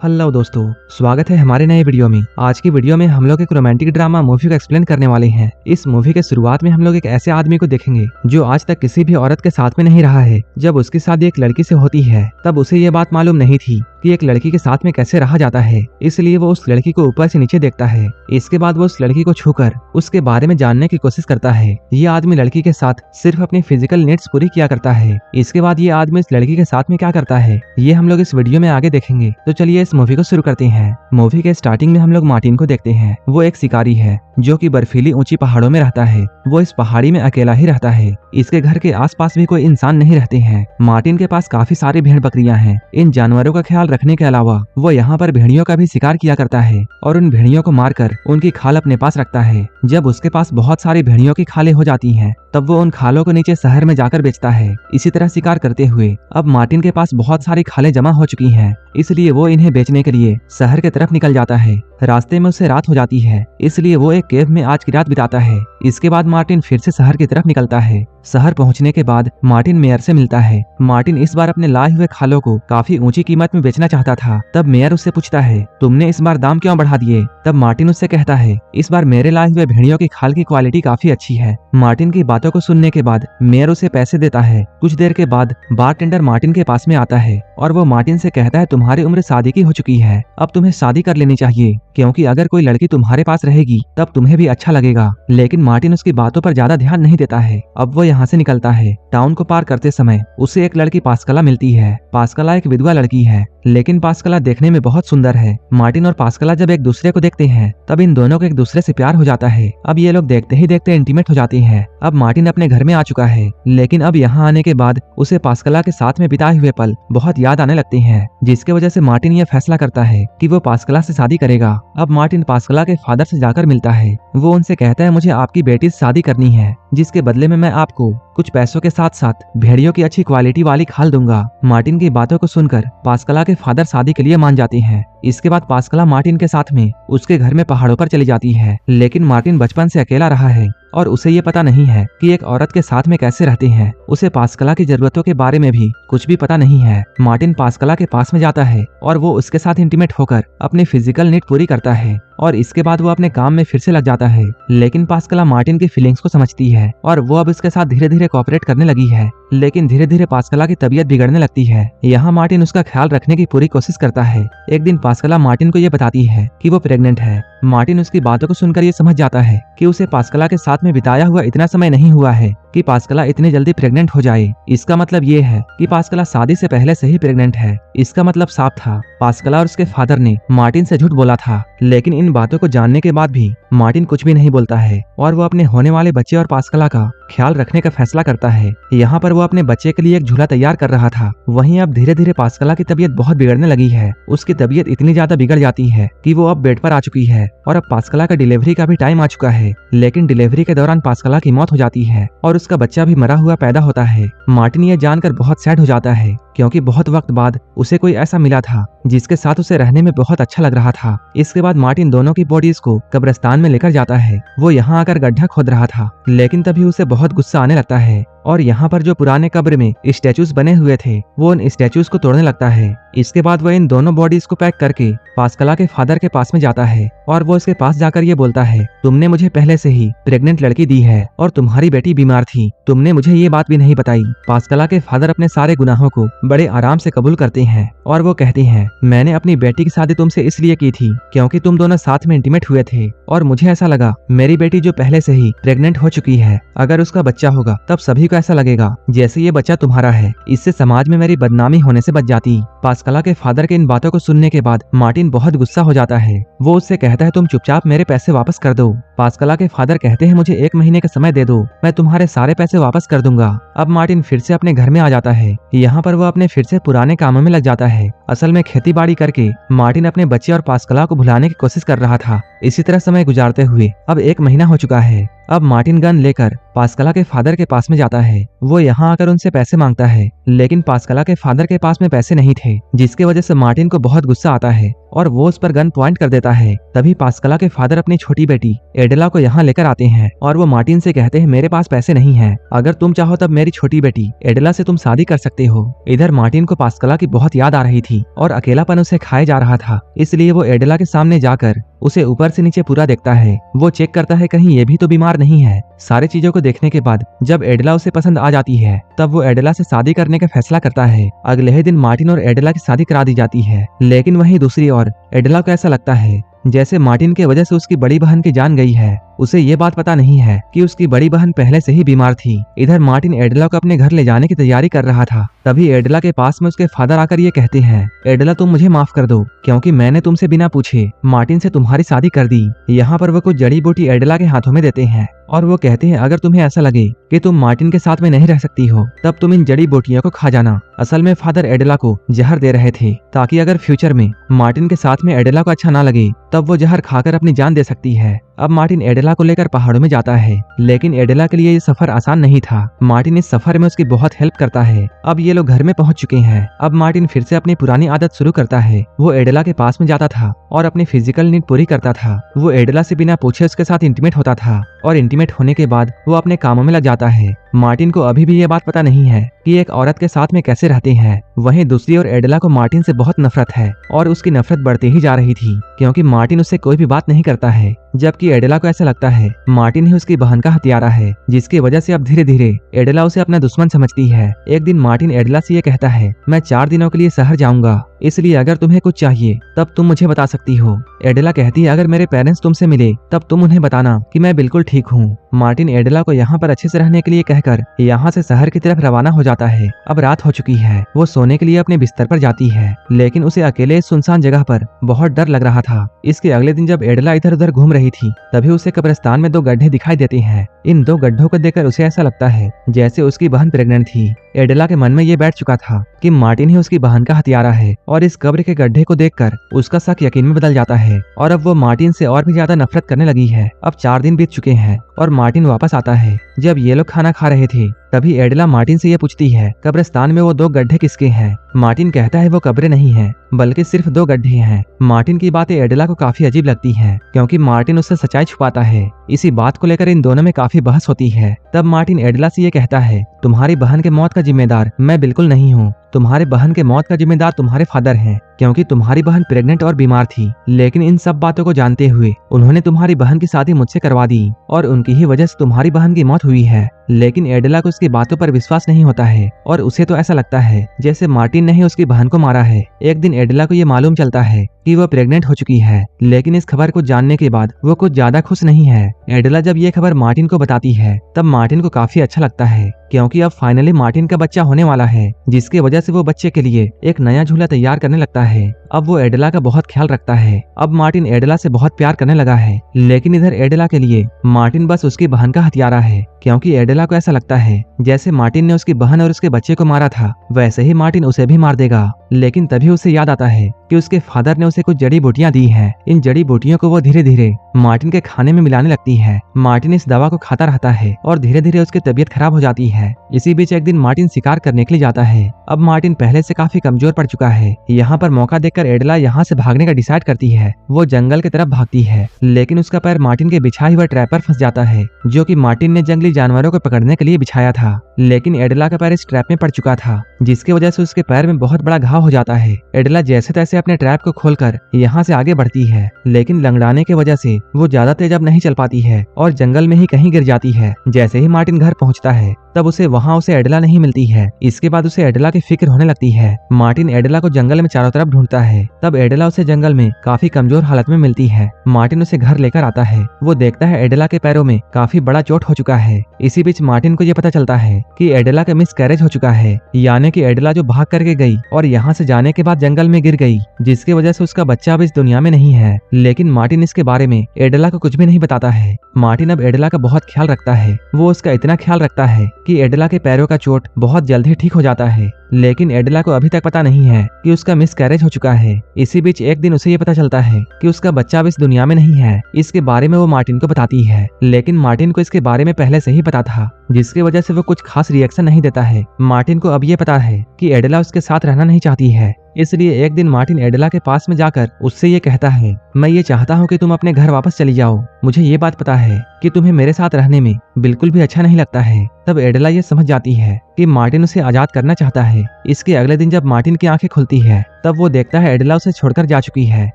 Hello दोस्तों, स्वागत है हमारे नए वीडियो में। आज की वीडियो में हम लोग एक रोमांटिक ड्रामा मूवी को एक्सप्लेन करने वाले हैं। इस मूवी के शुरुआत में हम लोग एक ऐसे आदमी को देखेंगे जो आज तक किसी भी औरत के साथ में नहीं रहा है। जब उसकी शादी एक लड़की से होती है तब उसे ये बात मालूम नहीं थी कि एक लड़की के साथ में कैसे रहा जाता है, इसलिए वो उस लड़की को ऊपर से नीचे देखता है। इसके बाद वो उस लड़की को छूकर उसके बारे में जानने की कोशिश करता है। ये आदमी लड़की के साथ सिर्फ अपनी फिजिकल नीड्स पूरी किया करता है। इसके बाद ये आदमी इस लड़की के साथ में क्या करता है ये हम लोग इस वीडियो में आगे देखेंगे। तो चलिए इस मूवी को शुरू करते हैं। मूवी के स्टार्टिंग में हम लोग मार्टिन को देखते हैं। वो एक शिकारी है जो कि बर्फीली ऊंची पहाड़ों में रहता है। वो इस पहाड़ी में अकेला ही रहता है। इसके घर के आसपास भी कोई इंसान नहीं रहते हैं। मार्टिन के पास काफी सारी भेड़ बकरियां हैं। इन जानवरों का ख्याल रखने के अलावा वो यहाँ पर भेड़ियों का भी शिकार किया करता है और उन भेड़ियों को मारकर उनकी खाल अपने पास रखता है। जब उसके पास बहुत सारी भेड़ियों की खालें हो जाती हैं तब वो उन खालों को नीचे शहर में जाकर बेचता है। इसी तरह शिकार करते हुए अब मार्टिन के पास बहुत सारी खालें जमा हो चुकी हैं, इसलिए वो इन्हें बेचने के लिए शहर की तरफ निकल जाता है। रास्ते में उसे रात हो जाती है, इसलिए वो एक केव में आज की रात बिताता है। इसके बाद मार्टिन फिर से शहर की तरफ निकलता है। शहर पहुंचने के बाद मार्टिन मेयर से मिलता है। मार्टिन इस बार अपने लाए हुए खालों को काफी ऊंची कीमत में बेचना चाहता था। तब मेयर उससे पूछता है, तुमने इस बार दाम क्यों बढ़ा दिए? तब मार्टिन उससे कहता है, इस बार मेरे लाए हुए भेड़ियों की खाल की क्वालिटी काफी अच्छी है। मार्टिन की बातों को सुनने के बाद मेयर उसे पैसे देता है। कुछ देर के बाद बारटेंडर मार्टिन के पास में आता है और वो मार्टिन से कहता है, तुम्हारी उम्र शादी की हो चुकी है, अब तुम्हें शादी कर लेनी चाहिए, क्योंकि अगर कोई लड़की तुम्हारे पास रहेगी तब तुम्हें भी अच्छा लगेगा। लेकिन मार्टिन उसकी बातों पर ज्यादा ध्यान नहीं देता है। अब वो यहाँ से निकलता है। टाउन को पार करते समय उसे एक लड़की पास्कला मिलती है। पास्कला एक विधवा लड़की है, लेकिन पास्कला देखने में बहुत सुंदर है। मार्टिन और पास्कला जब एक दूसरे को देखते हैं तब इन दोनों को एक दूसरे से प्यार हो जाता है। अब ये लोग देखते ही देखते इंटीमेट हो जाते हैं। अब मार्टिन अपने घर में आ चुका है, लेकिन अब यहाँ आने के बाद उसे पास्कला के साथ में बिताए हुए पल बहुत याद आने लगते हैं, जिसके वजह से मार्टिन यह फैसला करता है कि वो पास्कला से शादी करेगा। अब मार्टिन पास्कला के फादर से जाकर मिलता है। वो उनसे कहता है, मुझे आपकी बेटी से शादी करनी है, जिसके बदले में मैं आपको कुछ पैसों के साथ साथ भेड़ियों की अच्छी क्वालिटी वाली खाल दूंगा। मार्टिन की बातों को सुनकर पास्कला के फादर शादी के लिए मान जाते हैं। इसके बाद पास्कला मार्टिन के साथ में उसके घर में पहाड़ों पर चली जाती है, लेकिन मार्टिन बचपन से अकेला रहा है और उसे ये पता नहीं है कि एक औरत के साथ में कैसे रहते हैं। उसे पास्कला की जरूरतों के बारे में भी कुछ भी पता नहीं है। मार्टिन पास्कला के पास में जाता है और वो उसके साथ इंटीमेट होकर अपनी फिजिकल नीड पूरी करता है और इसके बाद वो अपने काम में फिर से लग जाता है। लेकिन पास्कला मार्टिन की फीलिंग्स को समझती है और वो अब इसके साथ धीरे धीरे कोऑपरेट करने लगी है। लेकिन धीरे धीरे पास्कला की तबीयत बिगड़ने लगती है। यहाँ मार्टिन उसका ख्याल रखने की पूरी कोशिश करता है। एक दिन पास्कला मार्टिन को ये बताती है कि वो प्रेग्नेंट है। मार्टिन उसकी बातों को सुनकर ये समझ जाता है कि उसे पास्कला के साथ में बिताया हुआ इतना समय नहीं हुआ है कि पास्कला इतनी जल्दी प्रेग्नेंट हो जाए। इसका मतलब ये है कि पास्कला शादी से पहले से ही प्रेग्नेंट है। इसका मतलब साफ था, पास्कला और उसके फादर ने मार्टिन से झूठ बोला था। लेकिन इन बातों को जानने के बाद भी मार्टिन कुछ भी नहीं बोलता है और वो अपने होने वाले बच्चे और पास्कला का ख्याल रखने का फैसला करता है। यहाँ पर वो अपने बच्चे के लिए एक झूला तैयार कर रहा था। वहीं अब धीरे धीरे पास्कला की तबीयत बहुत बिगड़ने लगी है। उसकी तबीयत इतनी ज्यादा बिगड़ जाती है कि वो अब बेड पर आ चुकी है और अब पास्कला का डिलीवरी का भी टाइम आ चुका है। लेकिन डिलीवरी के दौरान पास्कला की मौत हो जाती है और उसका बच्चा भी मरा हुआ पैदा होता है। मार्टिन ये जानकर बहुत सैड हो जाता है, क्योंकि बहुत वक्त बाद उसे कोई ऐसा मिला था जिसके साथ उसे रहने में बहुत अच्छा लग रहा था। इसके बाद मार्टिन दोनों की बॉडीज को कब्रिस्तान में लेकर जाता है। वो यहाँ आकर गड्ढा खोद रहा था, लेकिन तभी उसे बहुत गुस्सा आने लगता है और यहाँ पर जो पुराने कब्र में स्टैचूज बने हुए थे वो उन स्टैचूज को तोड़ने लगता है। इसके बाद वो इन दोनों बॉडीज को पैक करके पास्कला के फादर के पास में जाता है और वो उसके पास जाकर ये बोलता है, तुमने मुझे पहले से ही प्रेग्नेंट लड़की दी है और तुम्हारी बेटी बीमार थी, तुमने मुझे ये बात भी नहीं बताई। पास्कला के फादर अपने सारे गुनाहों को बड़े आराम से कबूल करते हैं और वो कहते हैं, मैंने अपनी बेटी की शादी तुमसे इसलिए की थी क्योंकि तुम दोनों साथ में इंटीमेट हुए थे और मुझे ऐसा लगा मेरी बेटी जो पहले से ही प्रेग्नेंट हो चुकी है, अगर उसका बच्चा होगा तब सभी को ऐसा लगेगा जैसे ये बच्चा तुम्हारा है, इससे समाज में मेरी बदनामी होने से बच जाती। पास्कला के फादर के इन बातों को सुनने के बाद मार्टिन बहुत गुस्सा हो जाता है। वो उससे कहता है, तुम चुपचाप मेरे पैसे वापस कर दो। पास्कला के फादर कहते हैं, मुझे 1 महीने का समय दे दो, मैं तुम्हारे सारे पैसे वापस कर दूंगा। अब मार्टिन फिर से अपने घर में आ जाता है। यहाँ पर वो अपने फिर से पुराने कामों में लग जाता है। असल में खेती बाड़ी करके मार्टिन अपने बच्चे और पास्कला को भुलाने की कोशिश कर रहा था। इसी तरह समय गुजारते हुए अब 1 महीना हो चुका है। अब मार्टिन गन लेकर पास्कला के फादर के पास में जाता है। वो यहाँ आकर उनसे पैसे मांगता है, लेकिन पास्कला के फादर के पास में पैसे नहीं थे, जिसकी वजह से मार्टिन को बहुत गुस्सा आता है और वो उस पर गन पॉइंट कर देता है। तभी पास्कला के फादर अपनी छोटी बेटी एडेला को यहाँ लेकर आते हैं और वो मार्टिन से कहते हैं मेरे पास पैसे नहीं है, अगर तुम चाहो तब मेरी छोटी बेटी एडेला से तुम शादी कर सकते हो। इधर मार्टिन को पास्कला की बहुत याद आ रही थी और अकेलापन उसे खाए जा रहा था, इसलिए वो एडेला के सामने जाकर उसे ऊपर से नीचे पूरा देखता है। वो चेक करता है कहीं ये भी तो बीमार नहीं है। सारी चीजों को देखने के बाद जब एडेला उसे पसंद आ जाती है तब वो एडेला से शादी करने का फैसला करता है। अगले ही दिन मार्टिन और एडेला की शादी करा दी जाती है, लेकिन वहीं दूसरी ओर एडेला को ऐसा लगता है जैसे मार्टिन के वजह से उसकी बड़ी बहन की जान गई है। उसे ये बात पता नहीं है कि उसकी बड़ी बहन पहले से ही बीमार थी। इधर मार्टिन एडेला को अपने घर ले जाने की तैयारी कर रहा था, तभी एडेला के पास में उसके फादर आकर ये कहते हैं एडेला तुम मुझे माफ कर दो, क्योंकि मैंने तुमसे बिना पूछे मार्टिन से तुम्हारी शादी कर दी। यहाँ पर वो कुछ जड़ी बूटी एडेला के हाथों में देते हैं और वो कहते हैं अगर तुम्हें ऐसा लगे कि तुम मार्टिन के साथ में नहीं रह सकती हो तब तुम इन जड़ी बूटियों को खा जाना। असल में फादर एडेला को जहर दे रहे थे ताकि अगर फ्यूचर में मार्टिन के साथ में एडेला को अच्छा ना लगे तब वो जहर खाकर अपनी जान दे सकती है। अब मार्टिन एडेला को लेकर पहाड़ों में जाता है, लेकिन एडेला के लिए ये सफर आसान नहीं था। मार्टिन इस सफर में उसकी बहुत हेल्प करता है। अब ये लोग घर में पहुंच चुके हैं। अब मार्टिन फिर से अपनी पुरानी आदत शुरू करता है। वो एडेला के पास में जाता था और अपनी फिजिकल नीड पूरी करता था। वो एडेला से बिना पूछे उसके साथ इंटीमेट होता था और इंटीमेट होने के बाद वो अपने कामों में लग जाता है। मार्टिन को अभी भी ये बात पता नहीं है कि एक औरत के साथ में कैसे रहते हैं। वहीं दूसरी ओर एडेला को मार्टिन से बहुत नफरत है और उसकी नफरत बढ़ती ही जा रही थी, क्योंकि मार्टिन उससे कोई भी बात नहीं करता है, जबकि एडेला को ऐसा लगता है मार्टिन ही उसकी बहन का हथियारा है, जिसकी वजह से अब धीरे धीरे एडेला उसे अपना दुश्मन समझती है। एक दिन मार्टिन एडेला से ये कहता है मैं 4 दिनों के लिए शहर जाऊंगा, इसलिए अगर तुम्हें कुछ चाहिए तब तुम मुझे बता सकती हो। एडेला कहती है अगर मेरे पेरेंट्स तुमसे मिले तब तुम उन्हें बताना कि मैं बिल्कुल ठीक हूँ। मार्टिन एडेला को यहाँ पर अच्छे से रहने के लिए कहकर यहाँ से शहर की तरफ रवाना हो जाता है। अब रात हो चुकी है। वो सोने के लिए अपने बिस्तर पर जाती है, लेकिन उसे अकेले सुनसान जगह पर बहुत डर लग रहा था। इसके अगले दिन जब एडेला इधर उधर घूम रही थी तभी उसे कब्रिस्तान में 2 गड्ढे दिखाई देते हैं। इन 2 गड्ढों को देखकर उसे ऐसा लगता है जैसे उसकी बहन प्रेग्नेंट थी। एडेला के मन में ये बैठ चुका था कि मार्टिन ही उसकी बहन का हथियारा है और इस कब्र के गड्ढे को देखकर उसका शक यकीन में बदल जाता है और अब वो मार्टिन से और भी ज्यादा नफरत करने लगी है। अब 4 दिन बीत चुके हैं और मार्टिन वापस आता है। जब ये लोग खाना खा रहे थे तभी एडेला मार्टिन से ये पूछती है कब्रिस्तान में वो 2 गड्ढे किसके हैं। मार्टिन कहता है वो कब्रें नहीं है बल्कि सिर्फ 2 गड्ढे हैं। मार्टिन की बातें एडेला को काफी अजीब लगती हैं, क्योंकि मार्टिन उससे सच्चाई छुपाता है। इसी बात को लेकर इन दोनों में काफी बहस होती है। तब मार्टिन एडेला से ये कहता है तुम्हारी बहन के मौत का जिम्मेदार मैं बिल्कुल नहीं हूँ। तुम्हारे बहन के मौत का जिम्मेदार तुम्हारे फादर हैं, क्योंकि तुम्हारी बहन प्रेग्नेंट और बीमार थी। लेकिन इन सब बातों को जानते हुए उन्होंने तुम्हारी बहन की शादी मुझसे करवा दी और उनकी ही वजह से तुम्हारी बहन की मौत हुई है। लेकिन एडेला को उसकी बातों पर विश्वास नहीं होता है और उसे तो ऐसा लगता है जैसे मार्टिन ने ही उसकी बहन को मारा है। एक दिन एडेला को ये मालूम चलता है कि वो प्रेग्नेंट हो चुकी है, लेकिन इस खबर को जानने के बाद वो कुछ ज्यादा खुश नहीं है। एडेला जब ये खबर मार्टिन को बताती है तब मार्टिन को काफी अच्छा लगता है, क्योंकि अब फाइनली मार्टिन का बच्चा होने वाला है, जिसकी वजह से वो बच्चे के लिए एक नया झूला तैयार करने लगता है। अब वो एडेला का बहुत ख्याल रखता है। अब मार्टिन एडेला से बहुत प्यार करने लगा है, लेकिन इधर एडेला के लिए मार्टिन बस उसकी बहन का हथियारा है, क्योंकि एडेला को ऐसा लगता है जैसे मार्टिन ने उसकी बहन और उसके बच्चे को मारा था वैसे ही मार्टिन उसे भी मार देगा। लेकिन तभी उसे याद आता है कि उसके फादर ने उसे कुछ जड़ी बूटियां दी हैं। इन जड़ी बूटियों को वो धीरे धीरे मार्टिन के खाने में मिलाने लगती है। मार्टिन इस दवा को खाता रहता है और धीरे धीरे उसकी तबीयत खराब हो जाती है। इसी बीच एक दिन मार्टिन शिकार करने के लिए जाता है। अब मार्टिन पहले से काफी कमजोर पड़ चुका है। यहाँ पर मौका देखकर एडेला यहाँ से भागने का डिसाइड करती है। वो जंगल की तरफ भागती है, लेकिन उसका पैर मार्टिन के बिछाए हुए ट्रैप पर फंस जाता है, जो कि मार्टिन ने जंगली जानवरों को पकड़ने के लिए बिछाया था। लेकिन एडेला का पैर इस ट्रैप में पड़ चुका था, जिसकी वजह से उसके पैर में बहुत बड़ा घाव हो जाता है। एडेला जैसे तैसे अपने ट्रैप को खोलकर यहाँ से आगे बढ़ती है, लेकिन लंगड़ाने की वजह से वो ज्यादा तेज अब नहीं चल पाती है और जंगल में ही कहीं गिर जाती है। जैसे ही मार्टिन घर पहुँचता है तब उसे एडेला नहीं मिलती है। इसके बाद उसे एडेला की फिक्र होने लगती है। मार्टिन एडेला को जंगल में चारों तरफ ढूंढता है। तब एडेला उसे जंगल में काफी कमजोर हालत में मिलती है। मार्टिन उसे घर लेकर आता है। वो देखता है एडेला के पैरों में काफी बड़ा चोट हो चुका है। इसी बीच मार्टिन को ये पता चलता है कि एडेला का मिस कैरेज हो चुका है, यानी कि एडेला जो भाग करके गई और यहाँ से जाने के बाद जंगल में गिर गई, जिसकी वजह से उसका बच्चा अब इस दुनिया में नहीं है। लेकिन मार्टिन इसके बारे में एडेला को कुछ भी नहीं बताता है। मार्टिन अब एडेला का बहुत ख्याल रखता है। वो उसका इतना ख्याल रखता है कि एडेला के पैरों का चोट बहुत जल्द ही ठीक हो जाता है। लेकिन एडेला को अभी तक पता नहीं है कि उसका मिसकैरेज हो चुका है। इसी बीच एक दिन उसे ये पता चलता है कि उसका बच्चा अब इस दुनिया में नहीं है। इसके बारे में वो मार्टिन को बताती है, लेकिन मार्टिन को इसके बारे में पहले से ही पता था, जिसकी वजह से वो कुछ खास रिएक्शन नहीं देता है। मार्टिन को अब ये पता है कि एडेला उसके साथ रहना नहीं चाहती है, इसलिए एक दिन मार्टिन एडेला के पास में जाकर उससे ये कहता है, मैं ये चाहता हूँ कि तुम अपने घर वापस चली जाओ। मुझे ये बात पता है कि तुम्हें मेरे साथ रहने में बिल्कुल भी अच्छा नहीं लगता है। तब एडेला ये समझ जाती है कि मार्टिन उसे आजाद करना चाहता है। इसके अगले दिन जब मार्टिन की आंखें खुलती है, तब वो देखता है एडेला उसे छोड़कर जा चुकी है।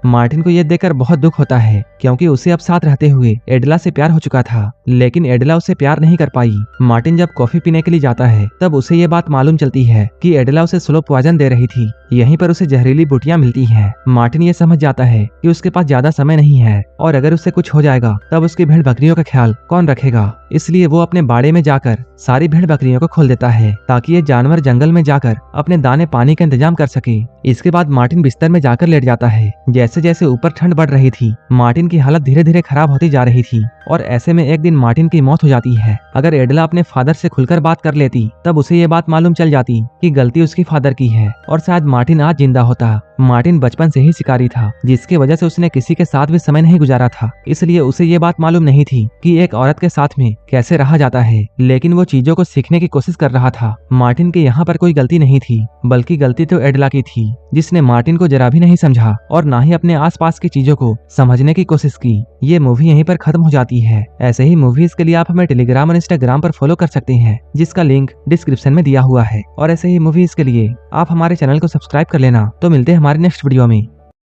मार्टिन को ये देखकर बहुत दुख होता है, क्योंकि उसे अब साथ रहते हुए एडेला से प्यार हो चुका था, लेकिन एडेला उसे प्यार नहीं कर पाई। मार्टिन जब कॉफी पीने के लिए जाता है, तब उसे ये बात मालूम चलती है कि एडेला उसे स्लो पॉइजन दे रही थी। यहीं पर उसे जहरीली बूटियां मिलती हैं। मार्टिन ये समझ जाता है कि उसके पास ज्यादा समय नहीं है, और अगर उसे कुछ हो जाएगा तब उसकी भेड़ बकरियों का ख्याल कौन रखेगा। इसलिए वो अपने बाड़े में जाकर सारी भेड़ बकरियों को खोल देता है, ताकि ये जानवर जंगल में जाकर अपने दाने पानी का इंतजाम कर सके। इसके बाद मार्टिन बिस्तर में जाकर लेट जाता है। जैसे जैसे ऊपर ठंड बढ़ रही थी, मार्टिन की हालत धीरे धीरे खराब होती जा रही थी, और ऐसे में एक दिन मार्टिन की मौत हो जाती है। अगर एडेला अपने फादर से खुलकर बात कर लेती, तब उसे ये बात मालूम चल जाती कि गलती उसकी फादर की है, और शायद मार्टिन आज जिंदा होता। मार्टिन बचपन से ही शिकारी था, जिसकी वजह से उसने किसी के साथ भी समय नहीं गुजारा था, इसलिए उसे ये बात मालूम नहीं थी कि एक औरत के साथ में कैसे रहा जाता है। लेकिन वो चीजों को सीखने की कोशिश कर रहा था। मार्टिन के यहाँ पर कोई गलती नहीं थी, बल्कि गलती तो एडेला की थी, जिसने मार्टिन को जरा भी नहीं समझा और ना ही अपने आसपास की चीजों को समझने की कोशिश की। ये मूवी यहीं पर खत्म हो जाती है। ऐसे ही मूवीज के लिए आप हमें टेलीग्राम और इंस्टाग्राम पर फॉलो कर सकते हैं, जिसका लिंक डिस्क्रिप्शन में दिया हुआ है। और ऐसे ही मूवीज के लिए आप हमारे चैनल को सब्सक्राइब कर लेना। तो मिलते हैं हमारे नेक्स्ट वीडियो में।